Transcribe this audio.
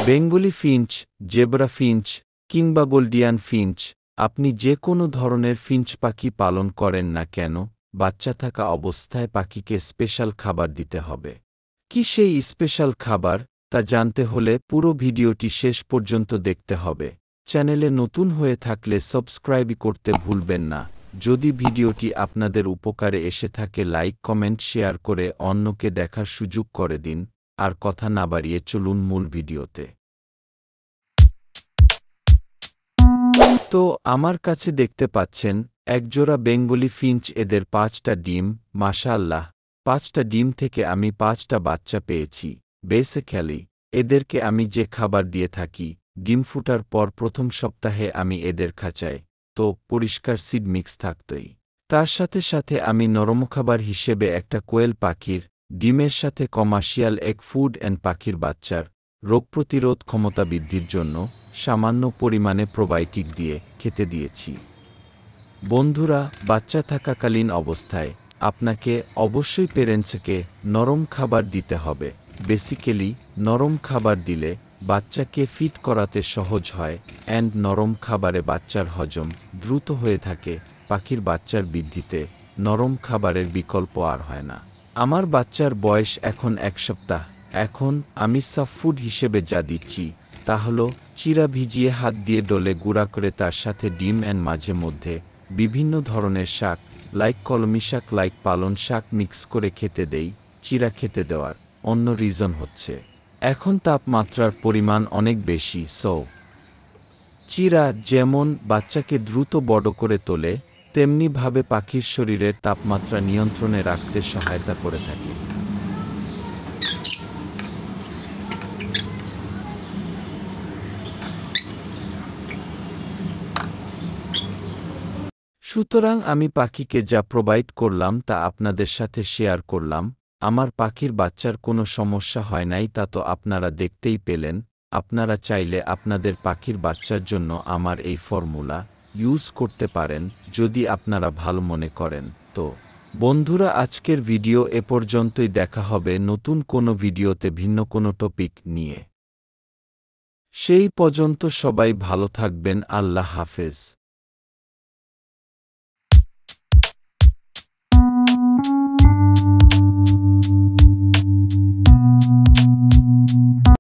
Bengali Finch, zebra Finch কিংবা Gouldian Finch, আপনি যে কোনো ধরনের ফিঞ্চ পাখি পালন করেন না কেন, বাচ্চা থাকা অবস্থায় পাখিকে স্পেশাল খাবার দিতে হবে। কি সেই স্পেশাল খাবার, তা জানতে হলে পুরো ভিডিওটি শেষ পর্যন্ত দেখতে হবে। চ্যানেলে নতুন হয়ে থাকলে সাবস্ক্রাইব করতে ভুলবেন না। যদি ভিডিওটি আপনাদের উপকারে এসে থাকে লাইক কমেন্ট শেয়ার করে অন্যকে দেখার সুযোগ করে দিন। আর কথা না বাড়িয়ে চলুন মূল ভিডিওতে। তো আমার কাছে দেখতে পাচ্ছেন একজোড়া বেঙ্গলি ফিঞ্চ, এদের 5টা ডিম। মাশাআল্লাহ, 5টা ডিম থেকে আমি 5টা বাচ্চা পেয়েছি। বেসিক্যালি এদেরকে আমি যে খাবার দিয়ে থাকি, ডিম ফুটার পর প্রথম সপ্তাহে আমি এদের খাঁচায় তো পরিষ্কার সিড মিক্স থাকতই। তার সাথে সাথে আমি নরম খাবার হিসেবে একটা কোয়েল পাখির ডিমের সাথে কমার্শিয়াল এগ ফুড অ্যান্ড পাখির বাচ্চার রোগ প্রতিরোধ ক্ষমতা বৃদ্ধির জন্য সামান্য পরিমাণে প্রোবায়োটিক দিয়ে খেতে দিয়েছি। বন্ধুরা, বাচ্চা থাকাকালীন অবস্থায় আপনাকে অবশ্যই প্যারেন্টসকে নরম খাবার দিতে হবে। বেসিক্যালি নরম খাবার দিলে বাচ্চাকে ফিট করাতে সহজ হয় অ্যান্ড নরম খাবারে বাচ্চার হজম দ্রুত হয়ে থাকে। পাখির বাচ্চার বৃদ্ধিতে নরম খাবারের বিকল্প আর হয় না। আমার বাচ্চার বয়স এখন 1 সপ্তাহ। এখন আমি সফট ফুড হিসেবে যা দিচ্ছি তা হলো চিরা ভিজিয়ে হাত দিয়ে ডলে গুঁড়া করে তার সাথে ডিম অ্যান্ড মাঝে মধ্যে বিভিন্ন ধরনের শাক লাইক কলমি শাক লাইক পালন শাক মিক্স করে খেতে দেই। চিরা খেতে দেওয়ার অন্য রিজন হচ্ছে এখন তাপমাত্রার পরিমাণ অনেক বেশি, সো চিরা যেমন বাচ্চাকে দ্রুত বড় করে তোলে, তেমনিভাবে পাখির শরীরের তাপমাত্রা নিয়ন্ত্রণে রাখতে সহায়তা করে থাকে। সুতরাং আমি পাখিকে যা প্রোভাইড করলাম তা আপনাদের সাথে শেয়ার করলাম। আমার পাখির বাচ্চার কোনো সমস্যা হয় নাই, তা তো আপনারা দেখতেই পেলেন। আপনারা চাইলে আপনাদের পাখির বাচ্চার জন্য আমার এই ফর্মুলা ইউজ করতে পারেন যদি আপনারা ভালো মনে করেন। তো বন্ধুরা, আজকের ভিডিও এ পর্যন্তই। দেখা হবে নতুন কোনো ভিডিওতে ভিন্ন কোনো টপিক নিয়ে। সেই পর্যন্ত সবাই ভালো থাকবেন। আল্লাহ হাফেজ।